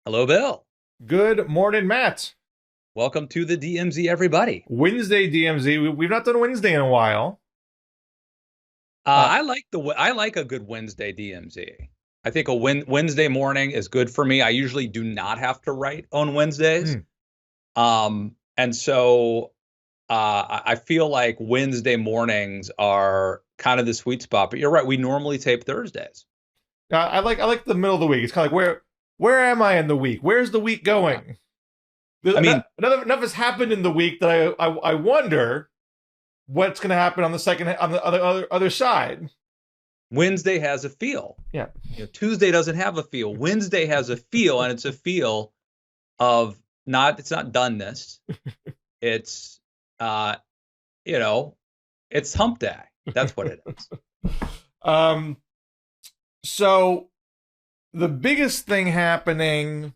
Hello, Bill. Good morning, Matt. Welcome to the DMZ, everybody. Wednesday DMZ. We've not done Wednesday in a while. Uh, I like a good Wednesday DMZ. I think a Wednesday morning is good for me. I usually do not have to write on Wednesdays, hmm. and so I feel like Wednesday mornings are kind of the sweet spot. But you're right. We normally tape Thursdays. I like the middle of the week. It's kind of like where am I in the week? Where's the week going? I mean, Enough has happened in the week that I wonder what's going to happen on the second on the other side. Wednesday has a feel. Yeah. Tuesday doesn't have a feel. Wednesday has a feel, and it's a feel of it's not doneness. It's uh you know it's hump day. That's what it is. Um. So the biggest thing happening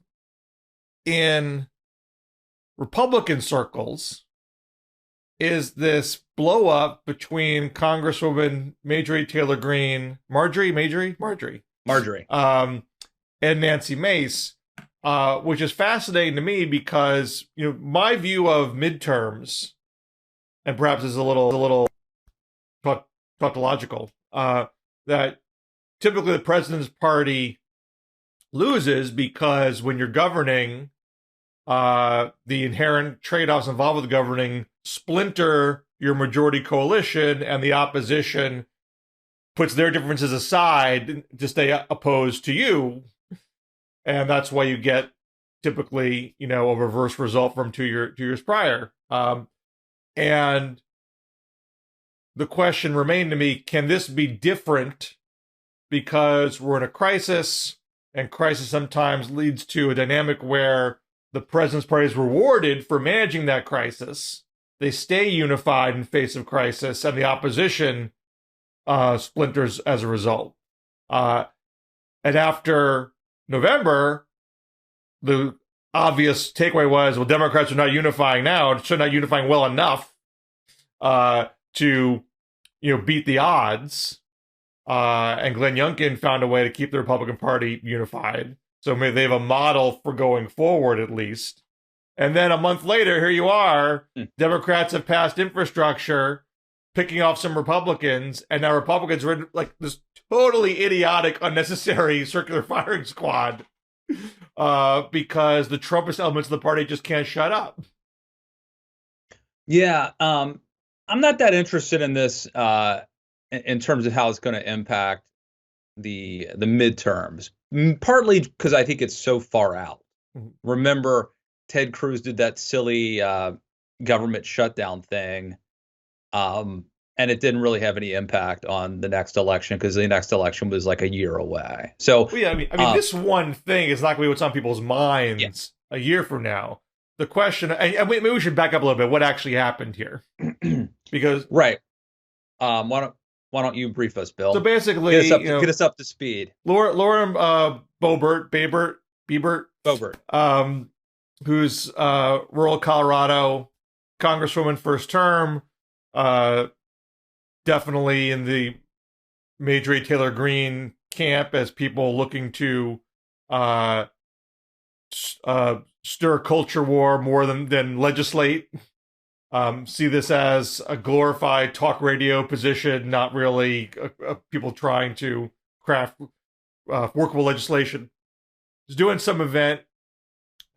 in Republican circles is this blow up between Congresswoman Marjorie, Marjorie. and Nancy Mace, which is fascinating to me because my view of midterms, and perhaps is a little tautological, that typically the president's party loses because when you're governing, the inherent trade-offs involved with governing splinter your majority coalition, and the opposition puts their differences aside to stay opposed to you. And that's why you get typically, a reverse result from 2 years prior. And the question remained to me, can this be different because we're in a crisis, and crisis sometimes leads to a dynamic where the president's party is rewarded for managing that crisis. They stay unified in face of crisis, and the opposition splinters as a result. And after November, the obvious takeaway was, well, Democrats are not unifying now. So not unifying well enough to beat the odds. And Glenn Youngkin found a way to keep the Republican Party unified. So maybe they have a model for going forward, at least. And then a month later, here you are. Democrats have passed infrastructure, picking off some Republicans, and now Republicans are in like this totally idiotic, unnecessary circular firing squad because the Trumpist elements of the party just can't shut up. Yeah. I'm not that interested in this in terms of how it's going to impact the midterms, partly because I think it's so far out. Remember, Ted Cruz did that silly government shutdown thing, and it didn't really have any impact on the next election because the next election was like a year away. So, well, yeah, I mean, this one thing is not going to be what's on people's minds a year from now. The question, and maybe we should back up a little bit. What actually happened here? Because right, why don't you brief us, Bill? So basically, get us up to speed. Laura Boebert, who's rural Colorado congresswoman, first term, definitely in the Marjorie Taylor Greene camp as people looking to stir culture war more than legislate. See this as a glorified talk radio position, not really people trying to craft workable legislation. Is doing some event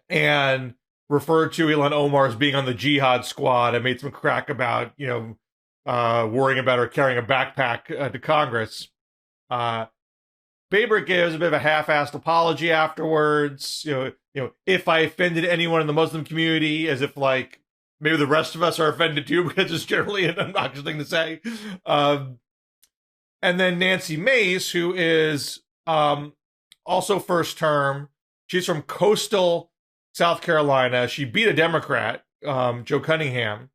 and referred to Ilhan Omar as being on the jihad squad and made some crack about, worrying about her carrying a backpack to Congress. Baber gives a bit of a half-assed apology afterwards. If I offended anyone in the Muslim community, as if like maybe the rest of us are offended too, because it's generally an obnoxious thing to say. And then Nancy Mace, who is also first term. She's from coastal South Carolina. She beat a Democrat, Joe Cunningham.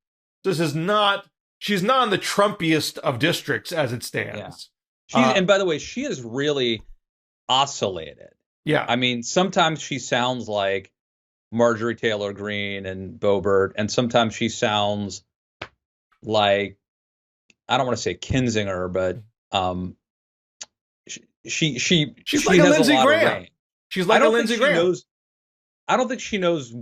She's not in the Trumpiest of districts as it stands. Yeah. And by the way, she is really oscillated. Yeah. I mean, sometimes she sounds like Marjorie Taylor Greene and Boebert, and sometimes she sounds like, I don't want to say Kinzinger, but She's like a has Lindsey a lot of Graham. range. She's like a Lindsey Graham. I don't think she knows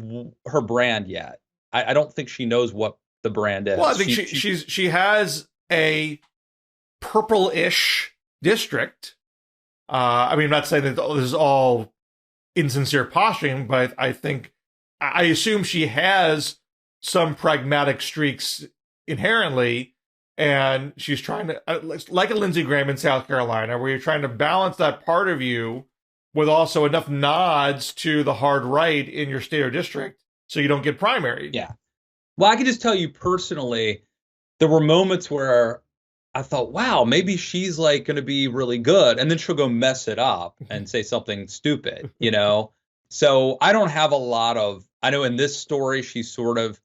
her brand yet. I don't think she knows what the brand is. Well, I think she has a purple-ish district. I mean, I'm not saying that this is all insincere posturing, but I assume she has some pragmatic streaks inherently, and she's trying to, like a Lindsey Graham in South Carolina, where you're trying to balance that part of you with also enough nods to the hard right in your state or district so you don't get primaried. Yeah. Well, I can just tell you personally, there were moments where I thought, wow, maybe she's like going to be really good. And then she'll go mess it up and say something stupid, you know? So I don't have a lot of, I know in this story, she's sort of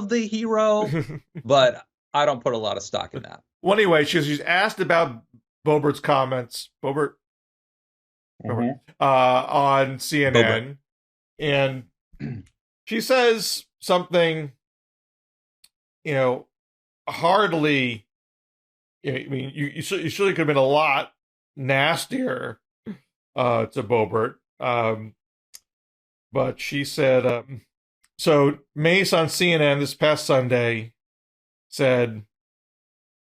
the hero, but I don't put a lot of stock in that. Well, anyway, she's asked about Boebert's comments, on CNN. Boebert. And she says something, you know, hardly, I mean, you surely could have been a lot nastier to Boebert. But she said, so Mace on CNN this past Sunday said,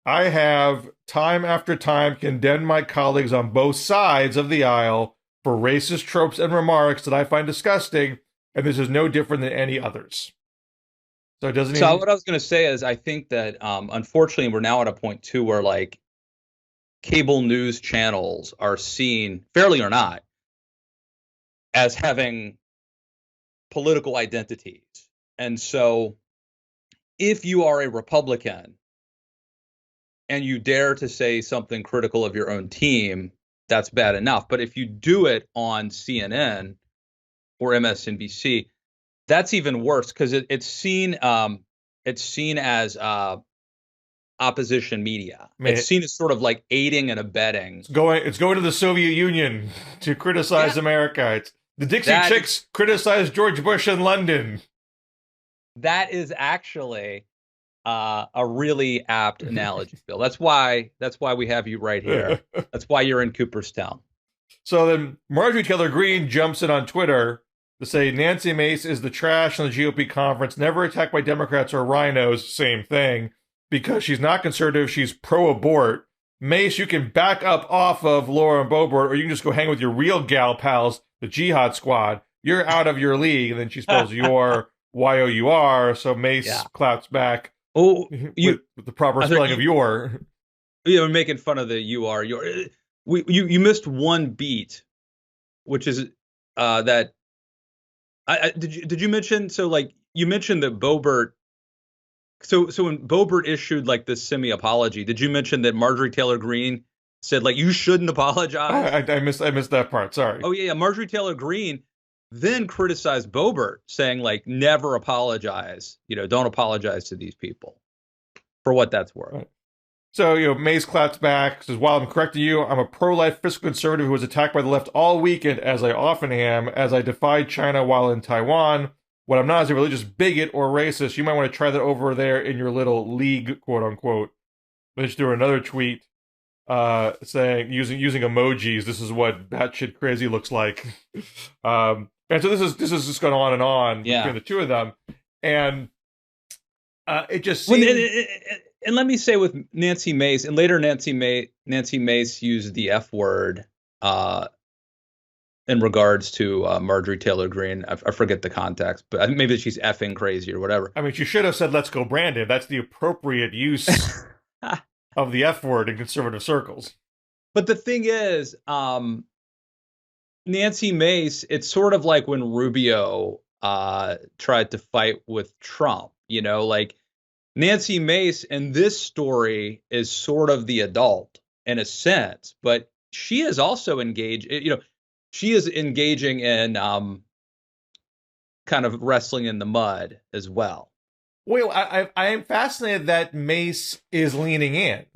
I have time after time condemned my colleagues on both sides of the aisle for racist tropes and remarks that I find disgusting, and this is no different than any others. So it doesn't. So what I was going to say is, I think that unfortunately we're now at a point too where like cable news channels are seen, fairly or not, as having political identities, and so if you are a Republican and you dare to say something critical of your own team, that's bad enough. But if you do it on CNN or MSNBC, that's even worse because it's seen as opposition media. It's seen as sort of like aiding and abetting. It's going to the Soviet Union to criticize America. It's the Dixie Chicks criticized George Bush in London. That is actually a really apt analogy, Bill. That's why we have you right here. That's why you're in Cooperstown. So then Marjorie Taylor Greene jumps in on Twitter to say Nancy Mace is the trash on the GOP conference, never attacked by Democrats or rhinos, same thing, because she's not conservative, she's pro-abort. Mace, you can back up off of Laura and Boebert, or you can just go hang with your real gal pals, the Jihad Squad. You're out of your league. And then she spells your Y-O-U-R, so Mace claps back with the proper spelling of your. We're making fun of the U-R. You missed one beat, which is that. Did you mention, so like you mentioned that Boebert, so when Boebert issued like this semi-apology, did you mention that Marjorie Taylor Greene said like you shouldn't apologize? I missed that part, sorry. Oh yeah, Marjorie Taylor Greene then criticized Boebert, saying like never apologize, don't apologize to these people, for what that's worth. Right. So, Mace claps back, says, while I'm correcting you, I'm a pro-life fiscal conservative who was attacked by the left all weekend, as I often am, as I defied China while in Taiwan. What I'm not is a religious bigot or racist. You might want to try that over there in your little league, quote unquote. Then she threw another tweet saying, using emojis, this is what batshit crazy looks like. And so this is just going on and on between the two of them. And it just seemed... And let me say with Nancy Mace, and later Nancy Mace used the F word in regards to Marjorie Taylor Greene. I forget the context, but maybe she's effing crazy or whatever. I mean, she should have said, let's go, Brandon. That's the appropriate use of the F word in conservative circles. But the thing is, Nancy Mace, it's sort of like when Rubio tried to fight with Trump, like, Nancy Mace in this story is sort of the adult in a sense, but she is also engaged, she is engaging in kind of wrestling in the mud as well. Well, I am fascinated that Mace is leaning in.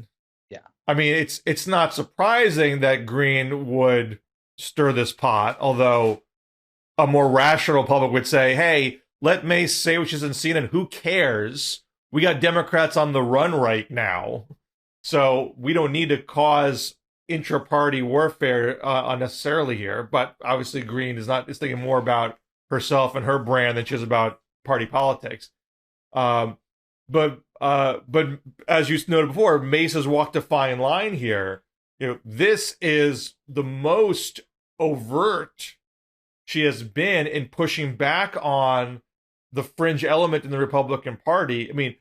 Yeah. I mean, it's not surprising that Greene would stir this pot, although a more rational public would say, hey, let Mace say what she's seen and who cares? We got Democrats on the run right now, so we don't need to cause intra-party warfare unnecessarily here, but obviously Greene is thinking more about herself and her brand than she is about party politics. But as you noted before, Mace has walked a fine line here. This is the most overt she has been in pushing back on the fringe element in the Republican Party. I mean,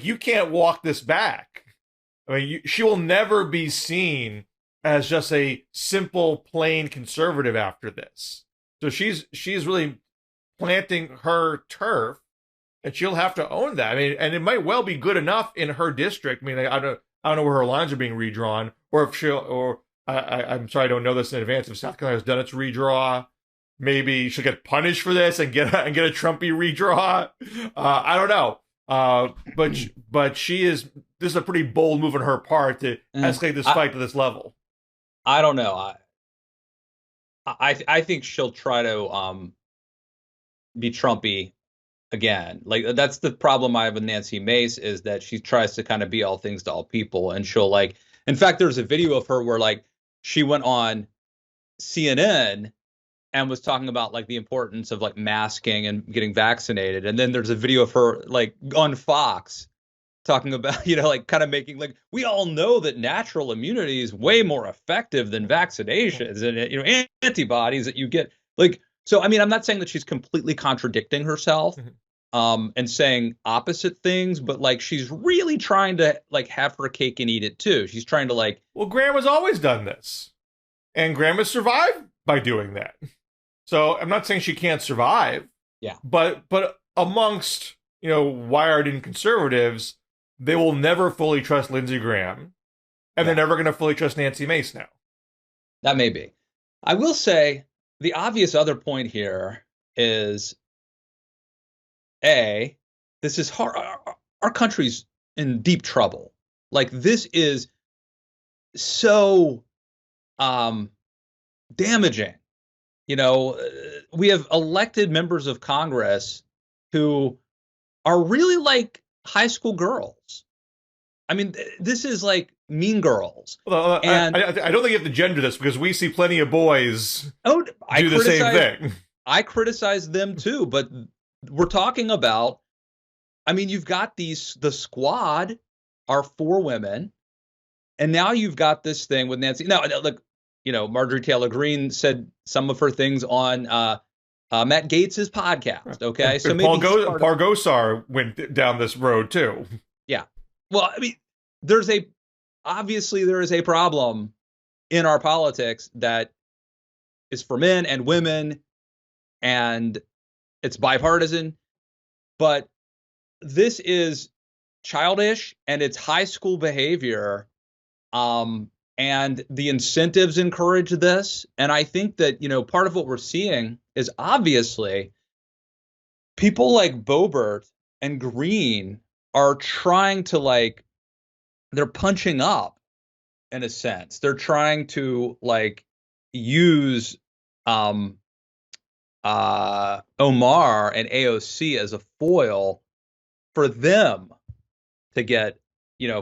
you can't walk this back. I mean, she will never be seen as just a simple, plain conservative after this. So she's really planting her turf, and she'll have to own that. I mean, and it might well be good enough in her district. I mean, I don't know where her lines are being redrawn, or if I'm sorry, I don't know this in advance. If South Carolina has done its redraw, maybe she'll get punished for this and get a Trumpy redraw. I don't know. But she is. This is a pretty bold move on her part to escalate this fight to this level. I don't know. I think she'll try to be Trumpy again. Like, that's the problem I have with Nancy Mace, is that she tries to kind of be all things to all people, and she'll, like, in fact, there's a video of her where, like, she went on CNN and was talking about, like, the importance of, like, masking and getting vaccinated, and then there's a video of her, like, on Fox talking about, like, kind of making, like, we all know that natural immunity is way more effective than vaccinations and antibodies that you get, like. So, I mean, I'm not saying that she's completely contradicting herself and saying opposite things, but, like, she's really trying to, like, have her cake and eat it too. She's trying to, like, well, Grandma's always done this, and Grandma survived by doing that. So I'm not saying she can't survive. Yeah. But amongst, wired-in conservatives, they will never fully trust Lindsey Graham, and they're never going to fully trust Nancy Mace now. That may be. I will say the obvious other point here is, this is hard. Our country's in deep trouble. Like, this is so damaging. We have elected members of Congress who are really like high school girls. I mean, this is like Mean Girls. Well, and I don't think you have to gender this, because we see plenty of boys do the same thing. I criticize them too, but we're talking about, I mean, you've got the squad are 4 women, and now you've got this thing with Nancy. Now, look, Marjorie Taylor Greene said some of her things on Matt Gaetz's podcast. Okay, so maybe Paul Gosar went down this road too. Yeah. Well, I mean, there is a problem in our politics that is for men and women, and it's bipartisan, but this is childish and it's high school behavior. And the incentives encourage this. And I think that, part of what we're seeing is obviously people like Boebert and Greene are trying to, like, they're punching up in a sense. They're trying to, like, use Omar and AOC as a foil for them to get,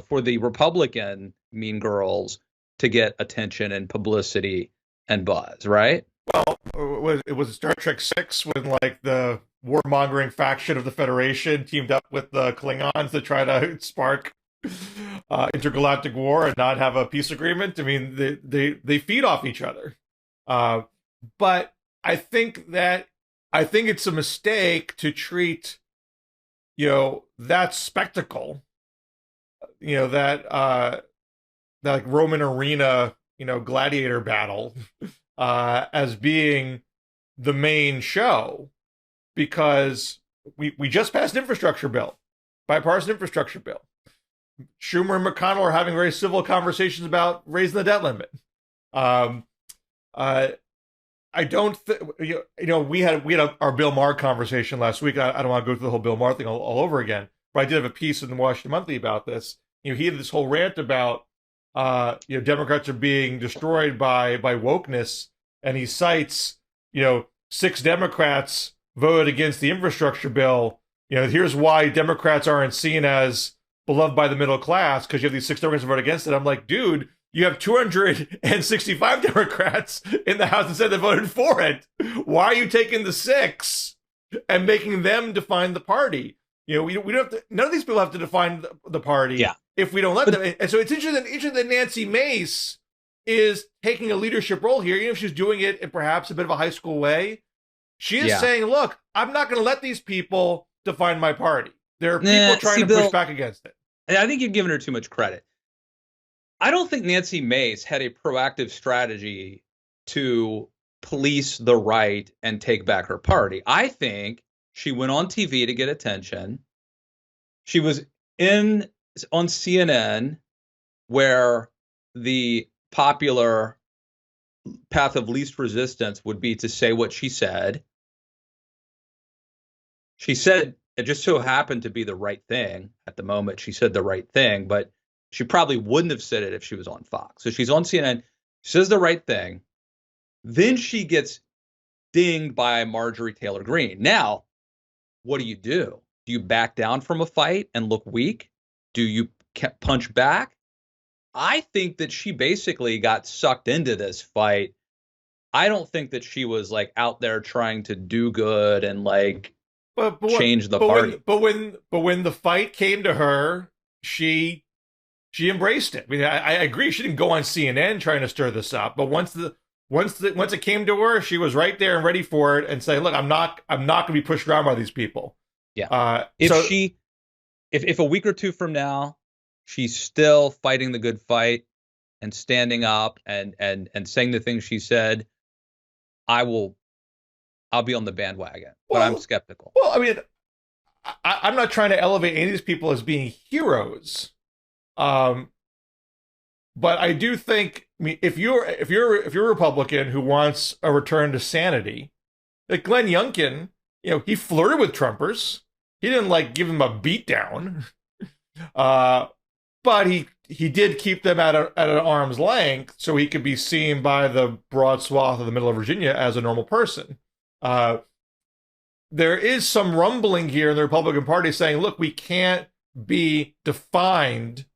for the Republican Mean Girls to get attention and publicity and buzz, right? Well, it was Star Trek 6 when, like, the warmongering faction of the Federation teamed up with the Klingons to try to spark intergalactic war and not have a peace agreement. I mean, they feed off each other. But I think it's a mistake to treat, that spectacle, that like Roman arena, gladiator battle, as being the main show, because we just passed an infrastructure bill, bipartisan infrastructure bill. Schumer and McConnell are having very civil conversations about raising the debt limit. I don't we had our Bill Maher conversation last week. I don't want to go through the whole Bill Maher thing all over again, but I did have a piece in the Washington Monthly about this. He had this whole rant about Democrats are being destroyed by wokeness, and he cites 6 Democrats voted against the infrastructure bill. Here's why Democrats aren't seen as beloved by the middle class, because you have these 6 Democrats who vote against it. I'm like, dude, you have 265 Democrats in the House and Senate that voted for it. Why are you taking the 6 and making them define the party? You know, we don't have to. None of these people have to define the party if we don't let them. And so it's interesting that Nancy Mace is taking a leadership role here, even if she's doing it in perhaps a bit of a high school way. She is saying, "Look, I'm not going to let these people define my party. There are people trying to push back against it." I think you've given her too much credit. I don't think Nancy Mace had a proactive strategy to police the right and take back her party. I think she went on TV to get attention. She was on CNN, where the popular path of least resistance would be to say what she said. She said it just so happened to be the right thing at the moment. She said the right thing, but she probably wouldn't have said it if she was on Fox. So she's on CNN, says the right thing. Then she gets dinged by Marjorie Taylor Greene. Now, what do? Do you back down from a fight and look weak? Do you punch back? I think that she basically got sucked into this fight. I don't think that she was like out there trying to do good and like change the party. But when the fight came to her, she embraced it. I mean, I agree. She didn't go on CNN trying to stir this up, but once it came to her, she was right there and ready for it, and saying, "Look, I'm not going to be pushed around by these people." Yeah. If a week or two from now, she's still fighting the good fight and standing up and saying the things she said, I'll be on the bandwagon. But I'm skeptical. Well, I mean, I'm not trying to elevate any of these people as being heroes. But I do think, I mean, if you're a Republican who wants a return to sanity, like Glenn Youngkin, you know, he flirted with Trumpers. He didn't like give them a beatdown, but he did keep them at an arm's length so he could be seen by the broad swath of the middle of Virginia as a normal person. There is some rumbling here in the Republican Party saying, "Look, we can't be defined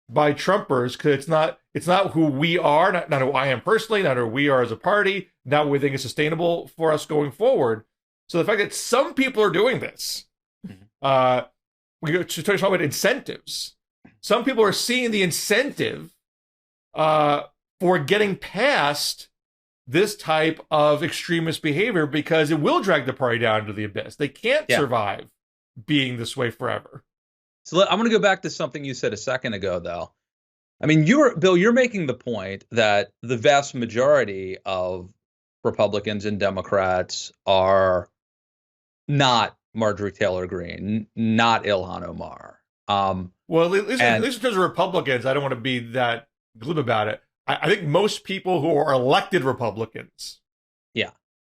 by Trumpers because it's not who we are, not who I am personally, not who we are as a party, not what we think is sustainable for us going forward." So the fact that some people are doing this, we go to talk about incentives. Some people are seeing the incentive for getting past this type of extremist behavior because it will drag the party down to the abyss. They can't survive being this way forever. So I'm going to go back to something you said a second ago, though. I mean, Bill, you're making the point that the vast majority of Republicans and Democrats are not Marjorie Taylor Greene, not Ilhan Omar. Well, at least in terms of Republicans, I don't want to be that glib about it. I think most people who are elected Republicans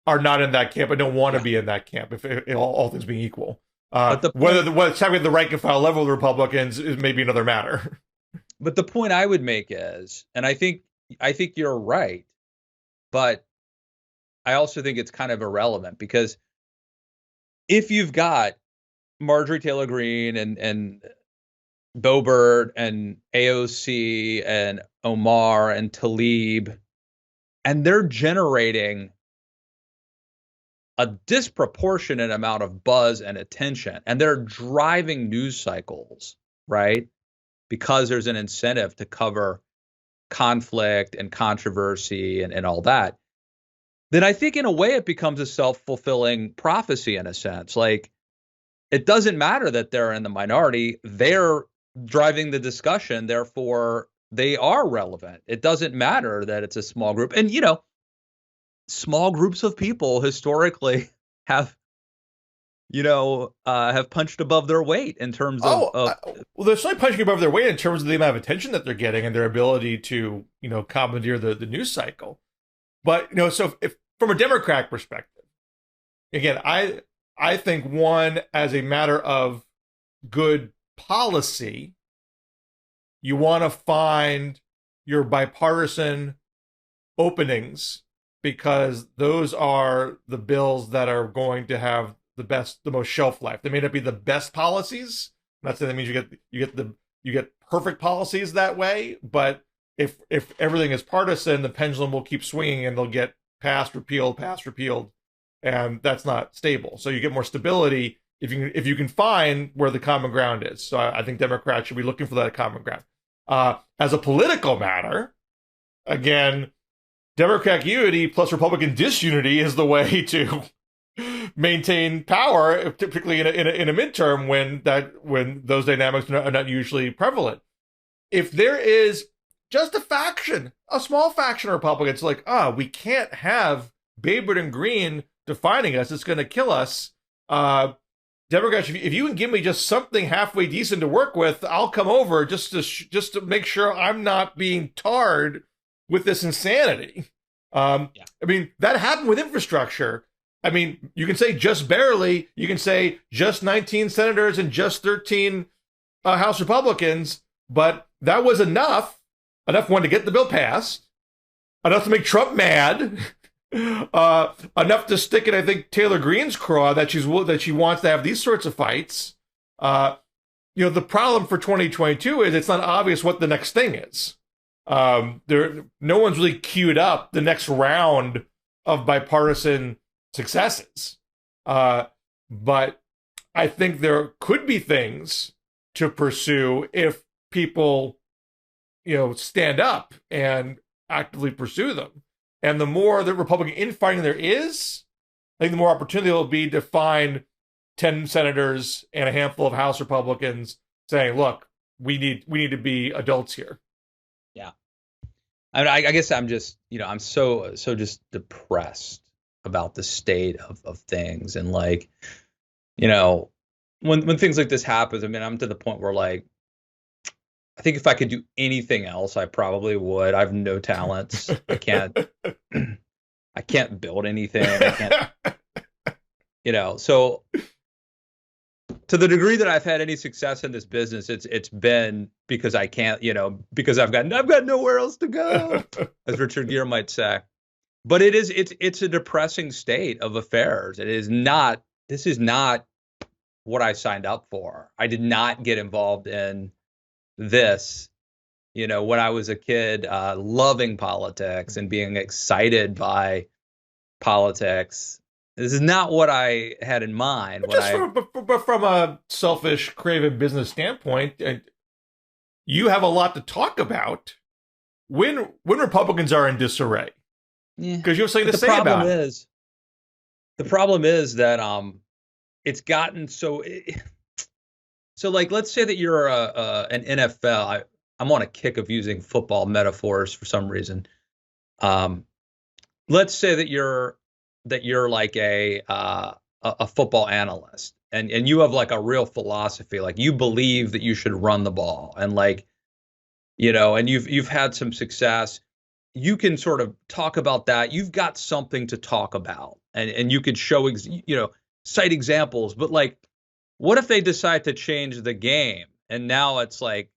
are not in that camp and don't want to be in that camp, if all things being equal. Whether it's having the rank and file level of the Republicans is maybe another matter. But the point I would make is, and I think you're right, but I also think it's kind of irrelevant because if you've got Marjorie Taylor Greene and Boebert and AOC and Omar and Tlaib, and they're generating a disproportionate amount of buzz and attention, and they're driving news cycles, right? Because there's an incentive to cover conflict and controversy and all that. Then I think in a way it becomes a self-fulfilling prophecy in a sense. Like, it doesn't matter that they're in the minority. They're driving the discussion. Therefore, they are relevant. It doesn't matter that it's a small group. And, you know, small groups of people historically have punched above their weight in terms of. Well, they're certainly punching above their weight in terms of the amount of attention that they're getting and their ability to, commandeer the news cycle. But, so if from a Democrat perspective, again, I think one, as a matter of good policy, you want to find your bipartisan openings because those are the bills that are going to have the most shelf life. They may not be the best policies. I'm not saying that means you get perfect policies that way, but if everything is partisan, the pendulum will keep swinging and they'll get passed, repealed, and that's not stable. So you get more stability if you can find where the common ground is. So I think Democrats should be looking for that common ground. As a political matter, again, Democratic unity plus Republican disunity is the way to maintain power, particularly in a midterm when those dynamics are not usually prevalent. If there is just a small faction of Republicans like, we can't have Babbitt and Greene defining us, it's going to kill us. Democrats, if you can give me just something halfway decent to work with, I'll come over just to make sure I'm not being tarred with this insanity. I mean, that happened with infrastructure. I mean, you can say just barely, you can say just 19 senators and just 13 House Republicans, but that was enough one to get the bill passed, enough to make Trump mad, enough to stick in, I think, Taylor Greene's craw that she wants to have these sorts of fights. The problem for 2022 is it's not obvious what the next thing is. No one's really queued up the next round of bipartisan successes. But I think there could be things to pursue if people, stand up and actively pursue them. And the more the Republican infighting there is, I think the more opportunity there will be to find 10 senators and a handful of House Republicans saying, look, we need to be adults here. Yeah. I guess I'm just, I'm so just depressed about the state of things. And like, when things like this happens, I mean, I'm to the point where like, I think if I could do anything else, I probably would. I have no talents. I can't build anything. I can't, so to the degree that I've had any success in this business, it's been because I can't, because I've got nowhere else to go, as Richard Gere might say. But it's a depressing state of affairs. This is not what I signed up for. I did not get involved in this, when I was a kid, loving politics and being excited by politics. This is not what I had in mind. But from a selfish, craven business standpoint, you have a lot to talk about when Republicans are in disarray. Yeah, because you have something to say about it. The problem is that it's gotten so. So, like, let's say that you're an NFL. I'm on a kick of using football metaphors for some reason. Let's say that you're like a football analyst, and you have like a real philosophy, like you believe that you should run the ball, and like, and you've had some success. You can sort of talk about that. You've got something to talk about, and you could show cite examples, but like. What if they decide to change the game and now it's like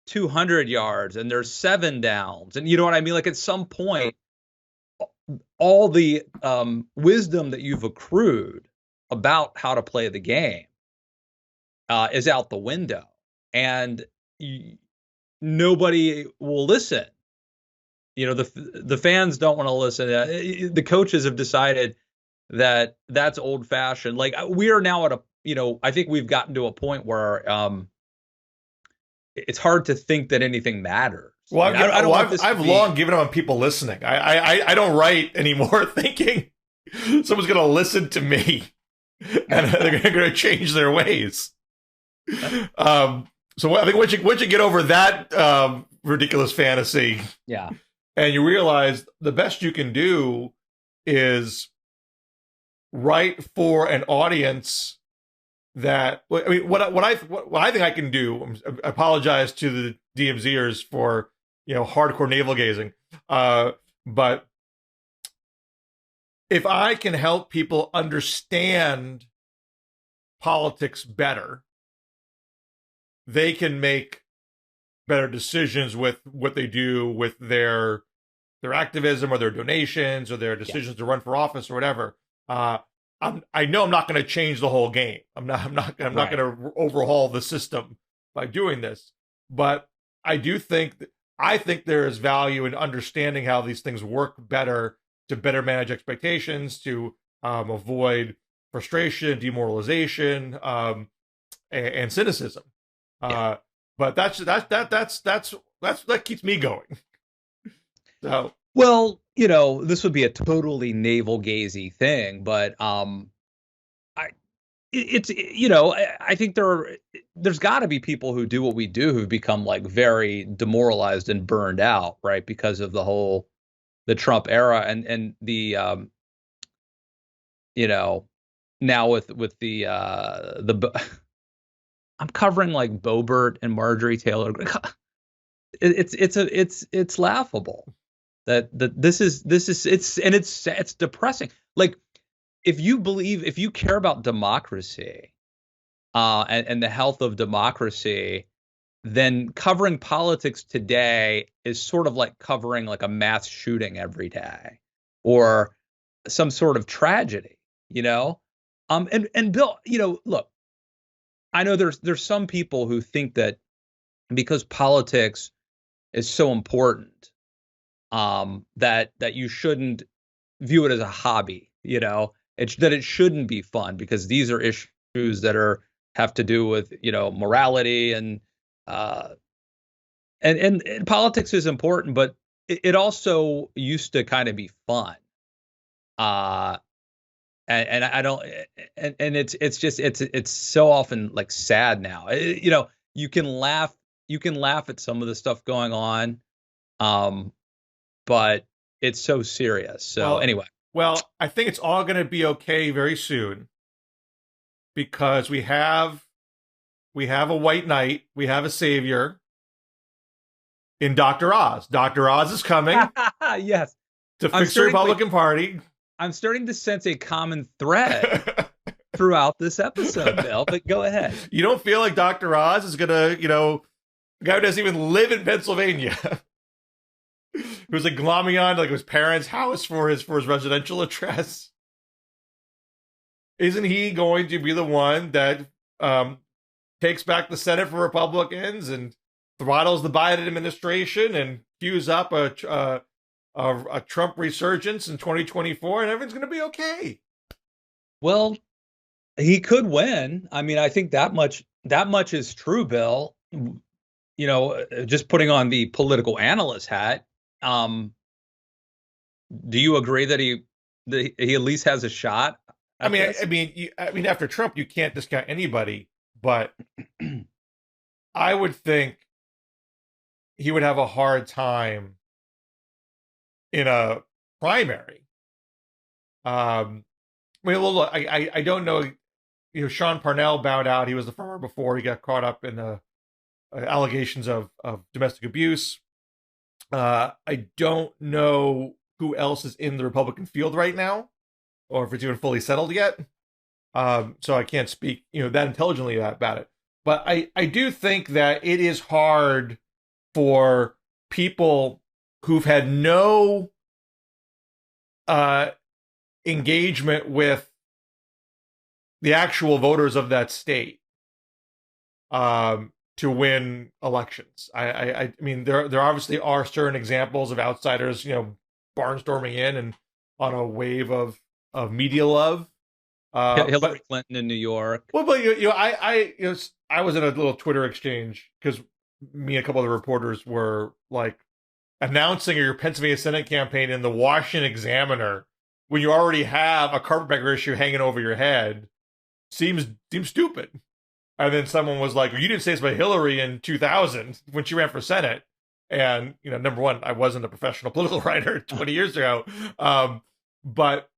200 yards and there's 7 downs? And you know what I mean? Like at some point, all the wisdom that you've accrued about how to play the game is out the window, and nobody will listen. The fans don't want to listen. The coaches have decided that that's old fashioned. Like we are now at a, I think we've gotten to a point where it's hard to think that anything matters. Well, I've long given up on people listening. I don't write anymore thinking someone's going to listen to me and they're going to change their ways. So I think once you get over that ridiculous fantasy, and you realize the best you can do is write for an audience that, I mean, what I think I can do. I apologize to the DMZers for hardcore navel gazing, but if I can help people understand politics better, they can make better decisions with what they do with their activism or their donations or their decisions to run for office or whatever. I know I'm not going to change the whole game. I'm not going to overhaul the system by doing this. But I do think that I think there is value in understanding how these things work better to better manage expectations, to avoid frustration, demoralization, and cynicism. Yeah. But that keeps me going. So, well, this would be a totally navel-gazy thing, but I think there's got to be people who do what we do who've become like very demoralized and burned out, right? Because of the Trump era and the now with the I'm covering like Boebert and Marjorie Taylor. It's laughable that this is it's depressing. Like, if you care about democracy and the health of democracy, then covering politics today is sort of like covering like a mass shooting every day or some sort of tragedy, and Bill, look, I know there's some people who think that because politics is so important, that you shouldn't view it as a hobby, that it shouldn't be fun because these are issues that have to do with, morality and politics is important, but it also used to kind of be fun. And I don't, and it's just, it's so often like sad now. You can laugh at some of the stuff going on, but it's so serious. So anyway. Well, I think it's all going to be okay very soon because we have a white knight, we have a savior in Dr. Oz. Dr. Oz is coming. Yes. To fix the Republican Party. I'm starting to sense a common thread throughout this episode, Bill, but go ahead. You don't feel like Dr. Oz is going to, a guy who doesn't even live in Pennsylvania. Who was like glomming on like his parents' house for his residential address. Isn't he going to be the one that takes back the Senate for Republicans and throttles the Biden administration and cues up a Trump resurgence in 2024 and everything's going to be okay? Well, he could win. I mean, I think that much is true, Bill. Just putting on the political analyst hat. Do you agree that he at least has a shot? I mean, after Trump, you can't discount anybody, but I would think he would have a hard time in a primary. Look, I don't know. Sean Parnell bowed out. He was the farmer before he got caught up in the allegations of domestic abuse. I don't know who else is in the Republican field right now, or if it's even fully settled yet. So I can't speak, that intelligently about it. But I do think that it is hard for people who've had no engagement with the actual voters of that state to win elections. I mean, there obviously are certain examples of outsiders, barnstorming in and on a wave of media love. Hillary Clinton in New York. Well, but I was in a little Twitter exchange because me and a couple of the reporters were like announcing your Pennsylvania Senate campaign in the Washington Examiner when you already have a carpetbagger issue hanging over your head seems stupid. And then someone was like, well, you didn't say this about Hillary in 2000 when she ran for Senate. And, number one, I wasn't a professional political writer 20 years ago. But,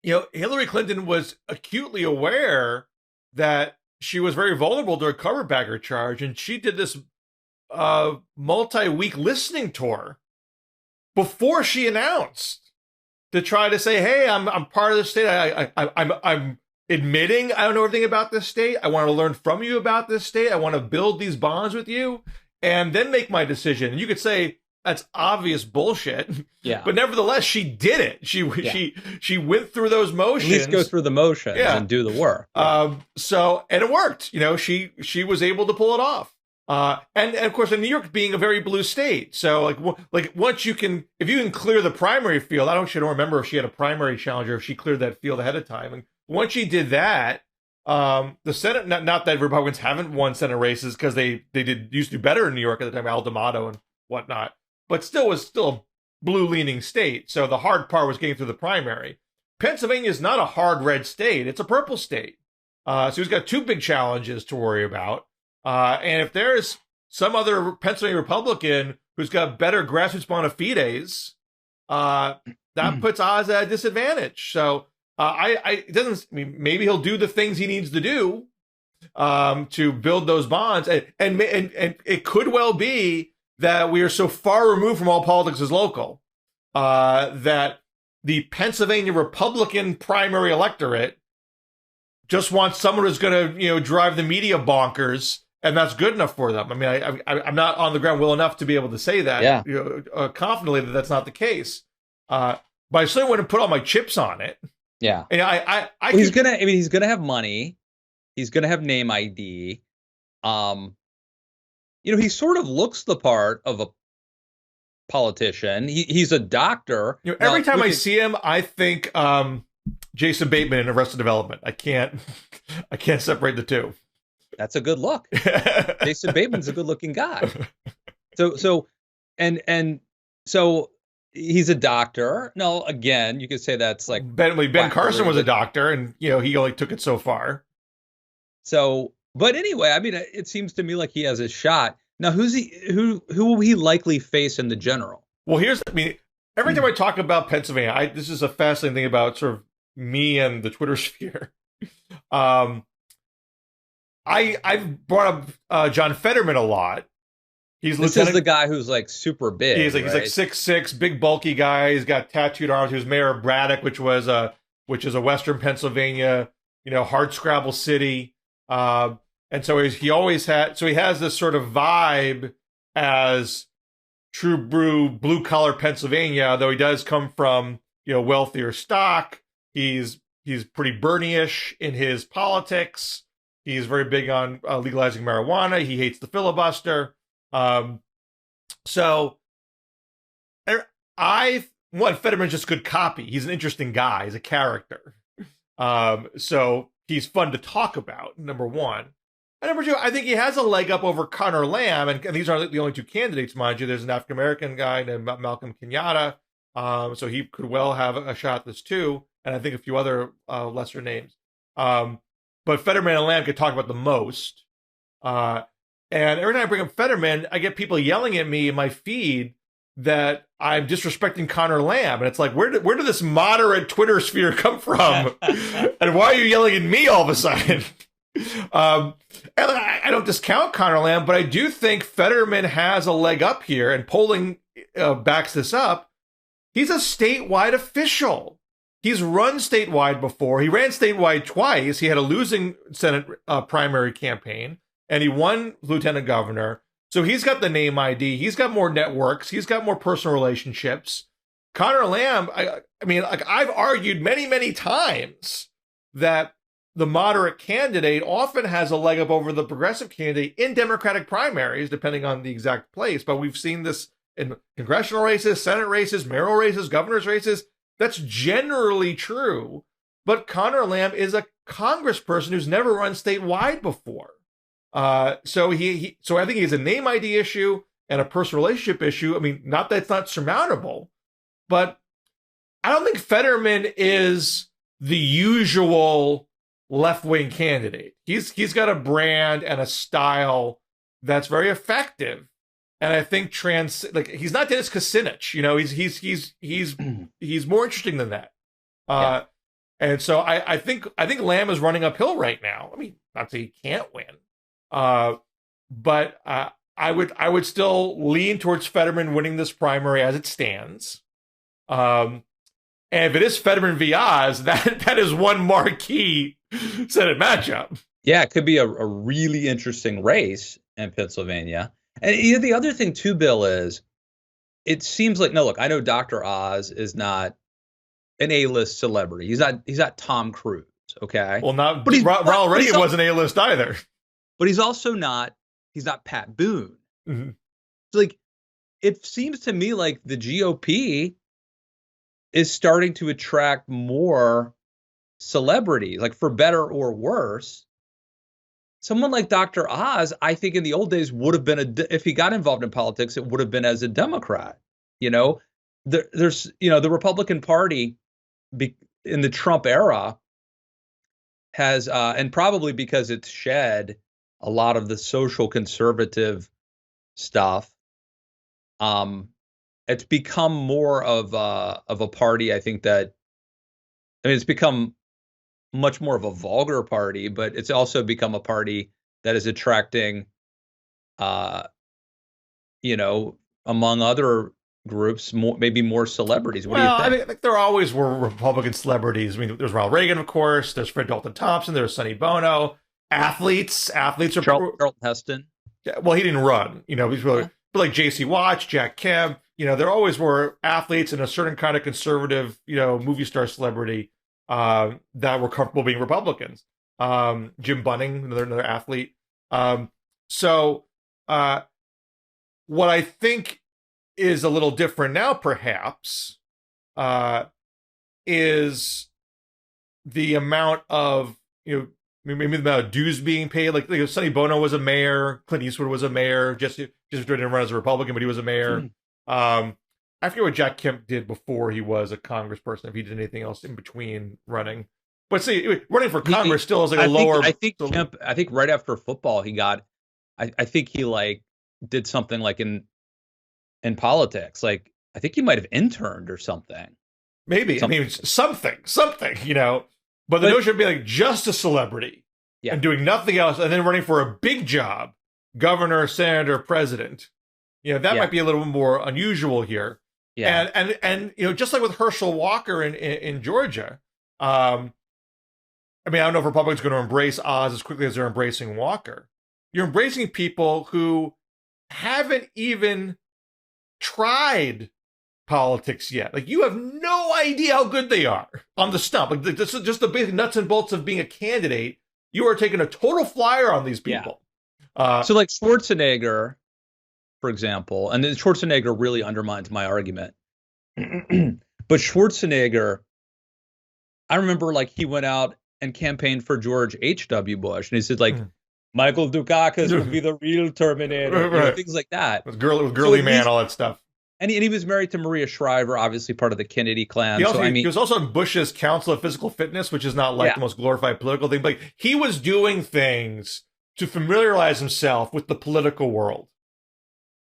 Hillary Clinton was acutely aware that she was very vulnerable to a carpetbagger charge. And she did this multi-week listening tour before she announced to try to say, hey, I'm part of the state. I'm admitting I don't know everything about this state. I want to learn from you about this state. I want to build these bonds with you and then make my decision. And you could say that's obvious bullshit. Yeah. But nevertheless, she did it. She went through those motions. At least go through the motions and do the work. And it worked. She was able to pull it off. And of course, in New York being a very blue state, so like once you can, if you can clear the primary field, I don't remember if she had a primary challenger, if she cleared that field ahead of time. And once she did that, the Senate, not that Republicans haven't won Senate races because they used to do better in New York at the time, Altamado and whatnot, but was still a blue leaning state. So the hard part was getting through the primary. Pennsylvania is not a hard red state; it's a purple state. So he's got two big challenges to worry about. And if there's some other Pennsylvania Republican who's got better grassroots bona fides, that puts Oz at a disadvantage. So it doesn't. I mean, maybe he'll do the things he needs to do to build those bonds, and it could well be that we are so far removed from all politics as local that the Pennsylvania Republican primary electorate just wants someone who's going to, drive the media bonkers, and that's good enough for them. I mean, I'm not on the ground well enough to be able to say that confidently that that's not the case. But I certainly wouldn't put all my chips on it. Yeah, and he's gonna have money. He's gonna have name ID. He sort of looks the part of a politician. He's a doctor. Every time I see him, I think Jason Bateman in Arrested Development. I can't separate the two. That's a good look. Jason Bateman's a good looking guy. So he's a doctor. No, again, you could say that's like Ben Carson was a doctor, and he only took it so far. So, but anyway, I mean, it seems to me like he has a shot. Now, who will he likely face in the general? Well, every time I talk about Pennsylvania, this is a fascinating thing about sort of me and the Twitter sphere. I've brought up John Fetterman a lot. This is the guy who's like super big. He's like 6'6", big bulky guy. He's got tattooed arms. He was mayor of Braddock, which is a Western Pennsylvania, hardscrabble city. And so he has this sort of vibe as true blue collar Pennsylvania, though he does come from, wealthier stock. He's pretty Bernie-ish in his politics. He's very big on legalizing marijuana. He hates the filibuster. Fetterman's just good copy. He's an interesting guy. He's a character. So he's fun to talk about, number one. And number two, I think he has a leg up over Connor Lamb, and these aren't the only two candidates, mind you. There's an African-American guy named Malcolm Kenyatta, so he could well have a shot at this too, and I think a few other lesser names. But Fetterman and Lamb could talk about the most. And every time I bring up Fetterman, I get people yelling at me in my feed that I'm disrespecting Connor Lamb. And it's like, where did this moderate Twitter sphere come from? And why are you yelling at me all of a sudden? And I don't discount Connor Lamb, but I do think Fetterman has a leg up here, and polling backs this up. He's a statewide official. He's run statewide before. He ran statewide twice. He had a losing Senate primary campaign, and he won lieutenant governor. So he's got the name ID. He's got more networks. He's got more personal relationships. Connor Lamb, I've argued many, many times that the moderate candidate often has a leg up over the progressive candidate in Democratic primaries, depending on the exact place. But we've seen this in congressional races, Senate races, mayoral races, governor's races. That's generally true. But Connor Lamb is a congressperson who's never run statewide before. So I think he has a name ID issue and a personal relationship issue. I mean, not that it's not surmountable, but I don't think Fetterman is the usual left-wing candidate. He's got a brand and a style that's very effective, and I think he's not Dennis Kucinich. He's more interesting than that. And so I think Lamb is running uphill right now. I mean, not that he can't win, but I would still lean towards Fetterman winning this primary as it stands. And if it is Fetterman v. Oz, that is one marquee Senate matchup. Yeah, it could be a really interesting race in Pennsylvania. And the other thing too, Bill, is it seems like, I know Dr. Oz is not an A-list celebrity. He's not Tom Cruise, okay? Well, Ronald Reagan wasn't A-list either. But he's also not He's not Pat Boone. Mm-hmm. So, like, it seems to me like the GOP is starting to attract more celebrity, like for better or worse. Someone like Dr. Oz, I think in the old days would have been if he got involved in politics, it would have been as a Democrat. There's the Republican Party in the Trump era has, and probably because it's shed a lot of the social conservative stuff, it's become more of a party. I think that, it's become much more of a vulgar party, but it's also become a party that is attracting, among other groups, maybe more celebrities. What do you think? I mean, like, there always were Republican celebrities. I mean, there's Ronald Reagan, of course. There's Fred Dalton Thompson. There's Sonny Bono. Athletes are Charlton Heston. Yeah, well, he didn't run. He's really, but like J.C. Watts, Jack Kemp. There always were athletes and a certain kind of conservative, movie star celebrity that were comfortable being Republicans. Jim Bunning, another athlete. So what I think is a little different now, perhaps, is the amount of, maybe the amount of dues being paid. Like Sonny Bono was a mayor, Clint Eastwood was a mayor. Jesse didn't run as a Republican, but he was a mayor. I forget what Jack Kemp did before he was a congressperson, if he did anything else in between running. But see, running for Congress still is like lower. I think Kemp, I think right after football, he got, I think he like did something like in politics. Like, I think he might have interned or something. Maybe. Something. I mean, something, But the notion of being like just a celebrity and doing nothing else and then running for a big job, governor, senator, president, that might be a little more unusual here. Yeah. And just like with Herschel Walker in Georgia, I mean, I don't know if Republicans are going to embrace Oz as quickly as they're embracing Walker. You're embracing people who haven't even tried politics yet. Like, you have no idea how good they are on the stump. Like, this is just the basic nuts and bolts of being a candidate. You are taking a total flyer on these people. Yeah. So like Schwarzenegger, for example, and then Schwarzenegger really undermines my argument. But Schwarzenegger, I remember like he went out and campaigned for George H.W. Bush, and he said like, Michael Dukakis will be the real Terminator, things like that. With girly man, all that stuff. And he was married to Maria Shriver, obviously part of the Kennedy clan. He was also on Bush's Council of Physical Fitness, which is not like the most glorified political thing, but he was doing things to familiarize himself with the political world.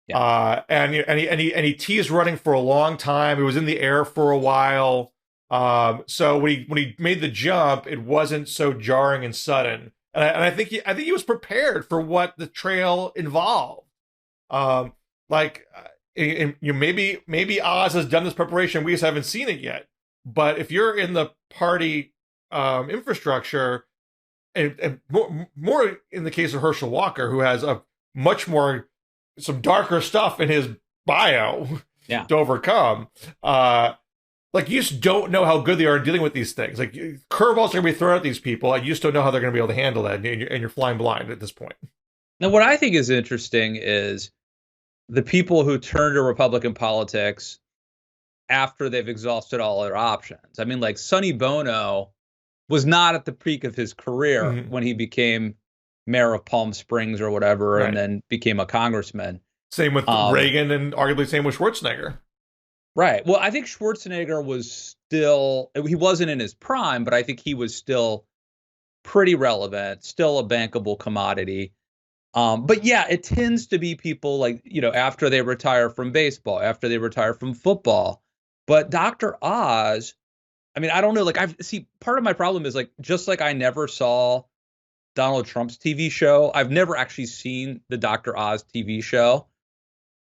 Yeah. And he teased running for a long time. He was in the air for a while. So when he made the jump, it wasn't so jarring and sudden. And I think he was prepared for what the trail involved. Maybe Oz has done this preparation. We just haven't seen it yet. But if you're in the party infrastructure, and more in the case of Herschel Walker, who has a much more some darker stuff in his bio to overcome. Like, you just don't know how good they are in dealing with these things. Like, curveballs are going to be thrown at these people, and you just don't know how they're going to be able to handle that, and you're flying blind at this point. Now, what I think is interesting is the people who turn to Republican politics after they've exhausted all their options. I mean, like, Sonny Bono was not at the peak of his career when he became mayor of Palm Springs or whatever, and then became a congressman. Same with Reagan, and arguably same with Schwarzenegger. Right. Well, I think Schwarzenegger was he wasn't in his prime, but I think he was still pretty relevant, still a bankable commodity. But yeah, it tends to be people like, after they retire from baseball, after they retire from football. But Dr. Oz, I mean, I don't know. Like, part of my problem is, like, just like I never saw Donald Trump's TV show, I've never actually seen the Dr. Oz TV show.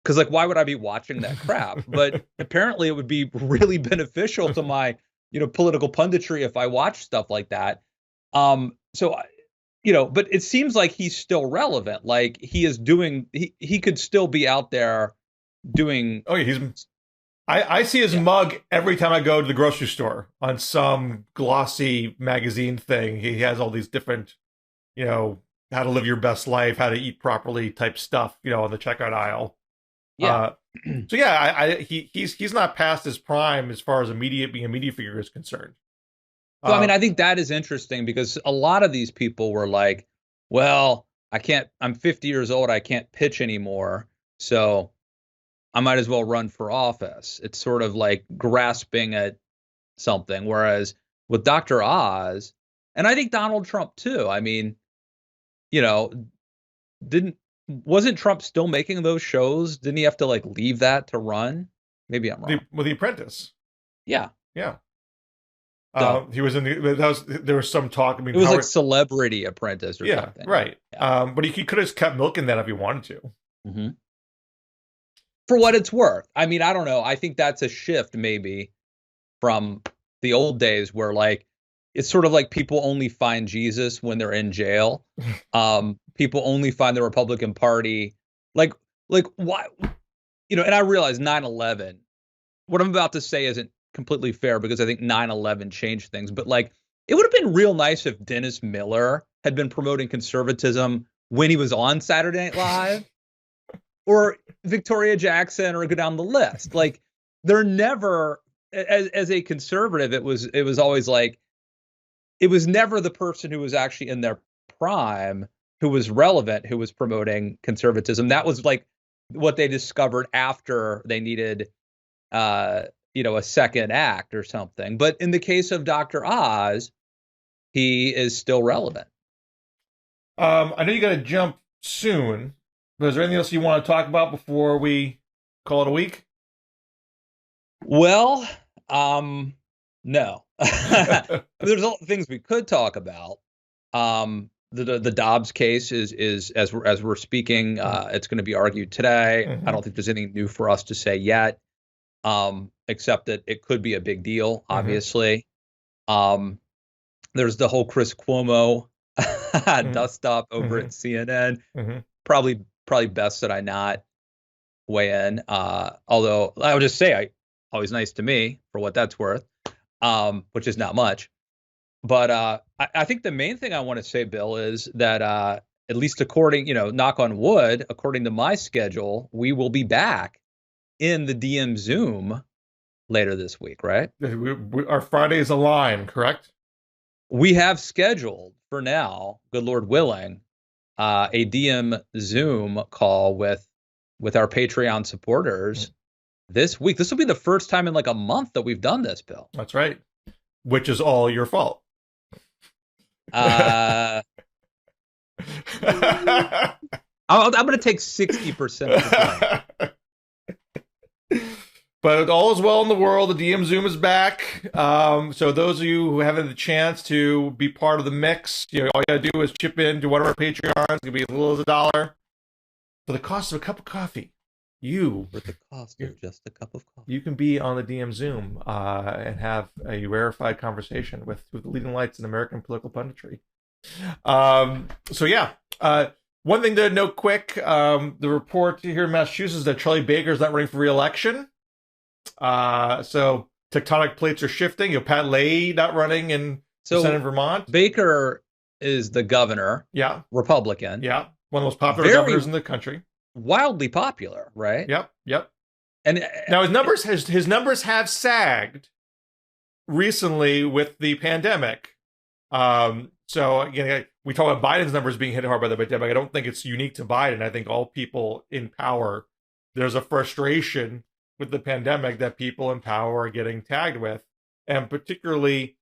Because, like, why would I be watching that crap? But apparently it would be really beneficial to my, political punditry if I watch stuff like that. But it seems like he's still relevant. Like, he is doing, he could still be out there doing. Oh, yeah, I see his mug every time I go to the grocery store on some glossy magazine thing. He has all these different, how to live your best life, how to eat properly type stuff, on the checkout aisle. Yeah. So yeah, he's not past his prime as far as being a media figure is concerned. So, I mean, I think that is interesting because a lot of these people were like, well, I'm 50 years old. I can't pitch anymore. So I might as well run for office. It's sort of like grasping at something. Whereas with Dr. Oz, and I think Donald Trump too, I mean, wasn't Trump still making those shows? Didn't he have to like leave that to run? Maybe I'm wrong. With The Apprentice. Yeah. Yeah. He was in there was some talk. I mean, it was like Celebrity Apprentice or something. Right. Yeah. But he could have kept milking that if he wanted to. Mm-hmm. For what it's worth. I mean, I don't know. I think that's a shift maybe from the old days where like it's sort of like people only find Jesus when they're in jail. People only find the Republican Party like why, and I realize 9/11, what I'm about to say isn't completely fair because I think 9/11 changed things, but like it would have been real nice if Dennis Miller had been promoting conservatism when he was on Saturday Night Live or Victoria Jackson, or go down the list. Like they're never, as a conservative, it was always like, it was never the person who was actually in their prime who was relevant, who was promoting conservatism. That was like what they discovered after they needed, a second act or something. But in the case of Dr. Oz, he is still relevant. I know you got to jump soon, but is there anything else you want to talk about before we call it a week? Well, no. There's a lot of things we could talk about. The Dobbs case is as we're speaking, it's going to be argued today. Mm-hmm. I don't think there's anything new for us to say yet, except that it could be a big deal, obviously. Mm-hmm. There's the whole Chris Cuomo dust up over at CNN. Mm-hmm. Probably best that I not weigh in. Although I would just say, always nice to me for what that's worth, which is not much. But I think the main thing I want to say, Bill, is that at least according, knock on wood, according to my schedule, we will be back in the DM Zoom later this week, right? Our Fridays align, correct? We have scheduled for now, good Lord willing, a DM Zoom call with our Patreon supporters this week. This will be the first time in like a month that we've done this, Bill. That's right. Which is all your fault. I'm going to take 60% of the blame. But all is well in the world. The DM Zoom is back. So those of you who haven't had the chance to be part of the mix, all you got to do is chip in to one of our Patreons. It's going to be as little as $1 for the cost of a cup of coffee. For the cost of just a cup of coffee, you can be on the DM Zoom and have a rarefied conversation with the leading lights in American political punditry. So yeah, one thing to note quick: the report here in Massachusetts that Charlie Baker is not running for re-election. So tectonic plates are shifting. Pat Leahy not running in the Senate in Vermont. Baker is the governor. Yeah, Republican. Yeah, one of the most popular governors in the country. Wildly popular, right? Yep. And now his numbers have sagged recently with the pandemic. So again, we talk about Biden's numbers being hit hard by the pandemic. I don't think it's unique to Biden. I think all people in power, there's a frustration with the pandemic that people in power are getting tagged with, and particularly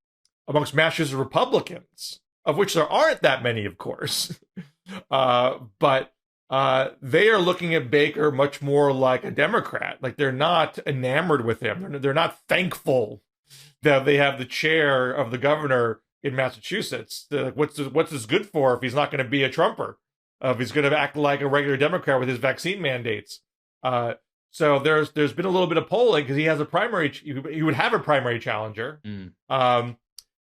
amongst Massachusetts Republicans, of which there aren't that many, of course, but. They are looking at Baker much more like a Democrat. Like they're not enamored with him. They're not thankful that they have the chair of the governor in Massachusetts. What's this good for if he's not going to be a Trumper? If he's going to act like a regular Democrat with his vaccine mandates. So there's been a little bit of polling because he has a primary. He would have a primary challenger, and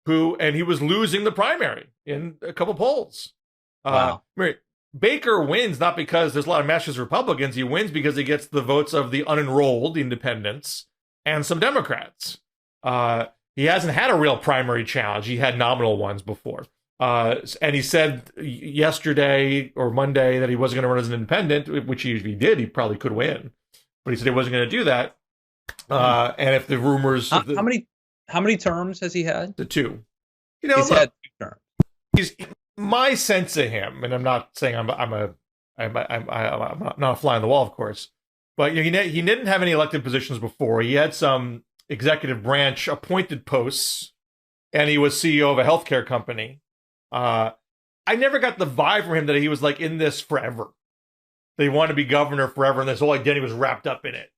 he was losing the primary in a couple polls. Wow. Baker wins not because there's a lot of Massachusetts Republicans. He wins because he gets the votes of the unenrolled independents and some Democrats. He hasn't had a real primary challenge. He had nominal ones before. And he said yesterday or Monday that he wasn't going to run as an independent, which he usually did. He probably could win, but he said he wasn't going to do that. And if the rumors, how many terms has he had? The 2. He's had 2 terms. He's my sense of him, and I'm not saying I'm not a fly on the wall, of course, but he didn't have any elected positions before. He had some executive branch appointed posts, and he was CEO of a healthcare company. I never got the vibe from him that he was like in this forever. That he wanted to be governor forever, and this whole identity was wrapped up in it.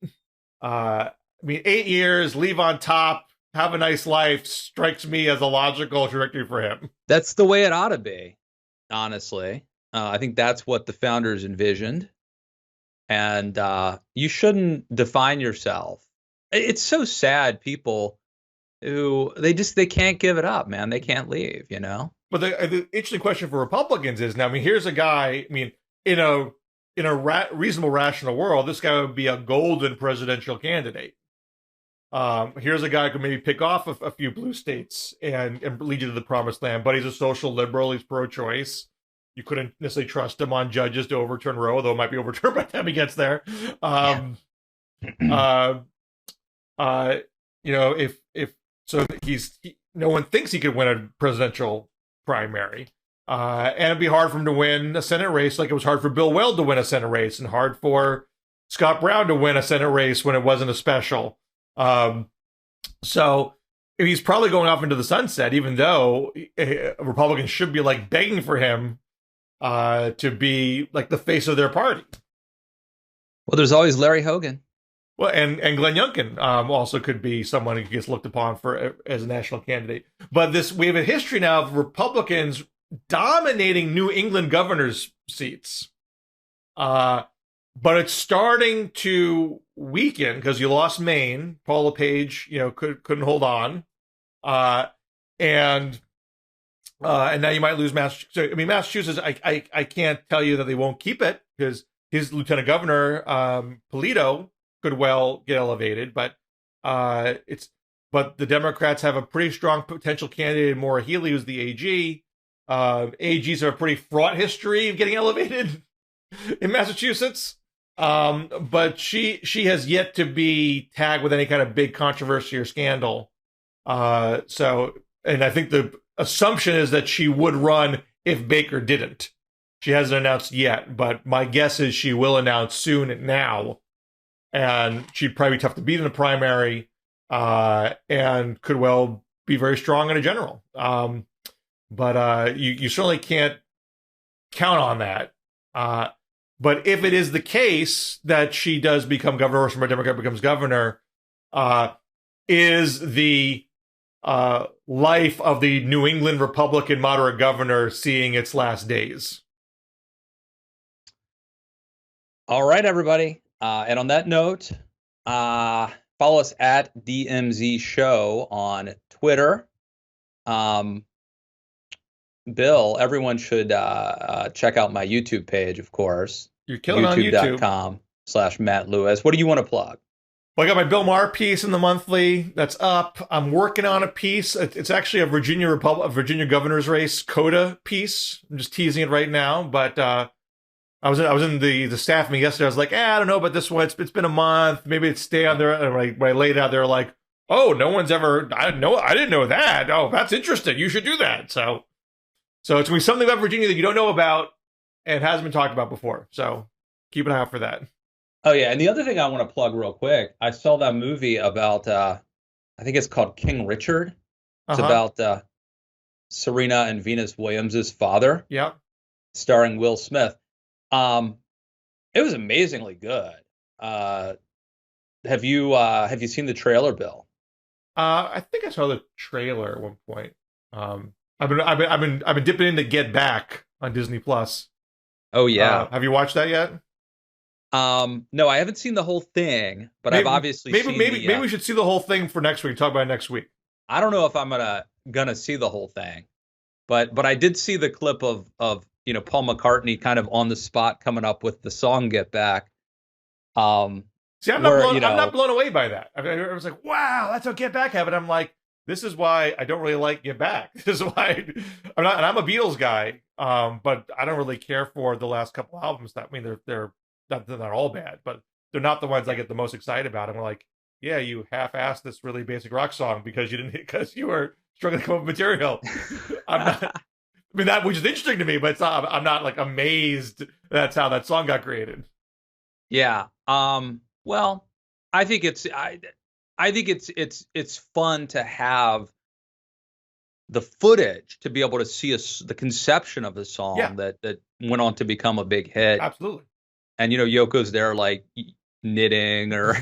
I mean, 8 years, leave on top, have a nice life, strikes me as a logical trajectory for him. That's the way it ought to be, honestly. I think that's what the founders envisioned. And you shouldn't define yourself. It's so sad, people who they can't give it up, man. They can't leave, you know? But the interesting question for Republicans is now, I mean, here's a guy, I mean, in a reasonable, rational world, this guy would be a golden presidential candidate. Here's a guy who could maybe pick off a few blue states and lead you to the promised land, but he's a social liberal. He's pro-choice. You couldn't necessarily trust him on judges to overturn Roe, though it might be overturned by the time he gets there. You know, if so, no one thinks he could win a presidential primary, and it'd be hard for him to win a Senate race, like it was hard for Bill Weld to win a Senate race, and hard for Scott Brown to win a Senate race when it wasn't a special. So he's probably going off into the sunset, even though Republicans should be like begging for him to be like the face of their party. Well, there's always Larry Hogan. Well, and Glenn Youngkin also could be someone who gets looked upon for as a national candidate. But we have a history now of Republicans dominating New England governor's seats. But it's starting to weaken because you lost Maine. Paul LePage, couldn't hold on, and now you might lose Massachusetts. So, I mean, Massachusetts, I can't tell you that they won't keep it because his lieutenant governor, Politico, could well get elevated. But the Democrats have a pretty strong potential candidate, Maura Healey, who's the AG. AGs have a pretty fraught history of getting elevated in Massachusetts. But she has yet to be tagged with any kind of big controversy or scandal. And I think the assumption is that she would run if Baker didn't. She hasn't announced yet, but my guess is she will announce soon and now. And she'd probably be tough to beat in the primary, and could well be very strong in a general. But you certainly can't count on that. But if it is the case that she does become governor, or some Democrat becomes governor, is the life of the New England Republican moderate governor seeing its last days? All right, everybody. And on that note, follow us at DMZ Show on Twitter. Bill, everyone should check out my YouTube page, of course. You're killing on YouTube. YouTube.com/Matt Lewis. What do you want to plug? Well, I got my Bill Maher piece in the monthly that's up. I'm working on a piece. It's actually a Virginia governor's race coda piece. I'm just teasing it right now, but I was in the staff meeting yesterday. I was like, I don't know about this one. It's been a month. Maybe it's stay on there. And when I laid it out, they're like, oh, no one's ever. I didn't know that. Oh, that's interesting. You should do that. So it's going to be something about Virginia that you don't know about and hasn't been talked about before. So keep an eye out for that. Oh, yeah. And the other thing I want to plug real quick, I saw that movie about, I think it's called King Richard. It's about Serena and Venus Williams' father. Yeah. Starring Will Smith. It was amazingly good. Have you seen the trailer, Bill? I think I saw the trailer at one point. I've been dipping into Get Back on Disney Plus. Oh yeah. Have you watched that yet? No, I haven't seen the whole thing, but I've obviously seen maybe we should see the whole thing for next week. Talk about it next week. I don't know if I'm gonna see the whole thing, but I did see the clip of Paul McCartney kind of on the spot coming up with the song "Get Back." See, I'm not blown away by that. I was like, wow, that's how Get Back happened. I'm like, this is why I don't really like Get Back. This is why I'm a Beatles guy, but I don't really care for the last couple albums. That I mean, they're not all bad, but they're not the ones I get the most excited about. I'm like, yeah, you half-assed this really basic rock song because you were struggling to come up with material. I'm not. I mean, that which is interesting to me, but it's not, I'm not like amazed that's how that song got created. Yeah. Well, I think I think it's fun to have the footage to be able to see the conception of the song that went on to become a big hit. Absolutely. And Yoko's there like knitting or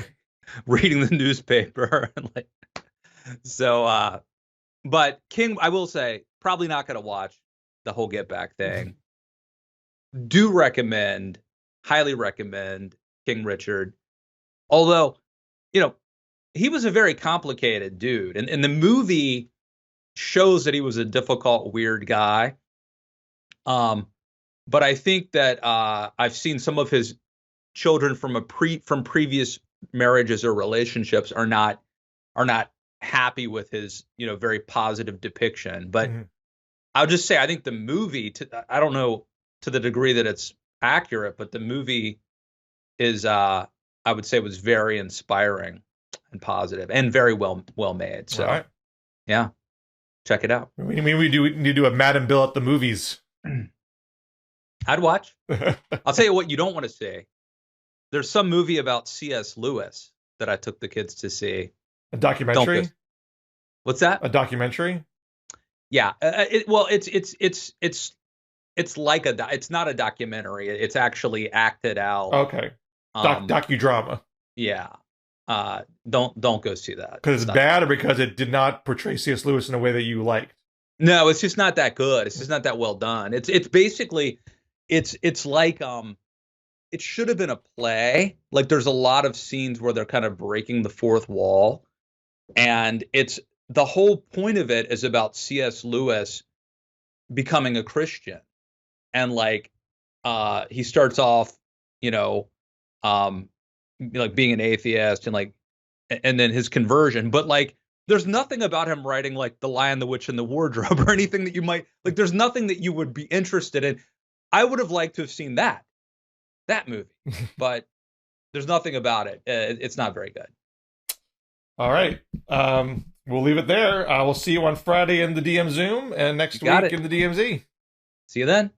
reading the newspaper and like so. But King, I will say, probably not going to watch the whole Get Back thing. Do recommend, highly recommend King Richard. Although, he was a very complicated dude. And the movie shows that he was a difficult, weird guy. But I think that I've seen some of his children from previous marriages or relationships are not happy with his, very positive depiction. But I'll just say, I think the movie, I don't know to the degree that it's accurate, but the movie is, I would say, was very inspiring and positive and very well made. So, yeah, check it out. I mean, we need to do a Matt and Bill at the movies. I'd watch. I'll tell you what you don't want to see. There's some movie about C.S. Lewis that I took the kids to see. A documentary? What's that? A documentary? Yeah. It's like it's not a documentary. It's actually acted out. Okay. Docudrama. Yeah. Don't go see that. Because it's bad, or because it did not portray C.S. Lewis in a way that you liked? No, it's just not that good. It's just not that well done. It's basically it's like it should have been a play. Like there's a lot of scenes where they're kind of breaking the fourth wall, and it's the whole point of it is about C.S. Lewis becoming a Christian, and like he starts off, like being an atheist and then his conversion, but like there's nothing about him writing like The Lion, the Witch, and the Wardrobe or anything that you might like. There's nothing that you would be interested in. I would have liked to have seen that movie, but there's nothing about it. It's not very good. All right. We'll leave it there. We'll see you on Friday in the DM Zoom and next week in the DMZ. See you then.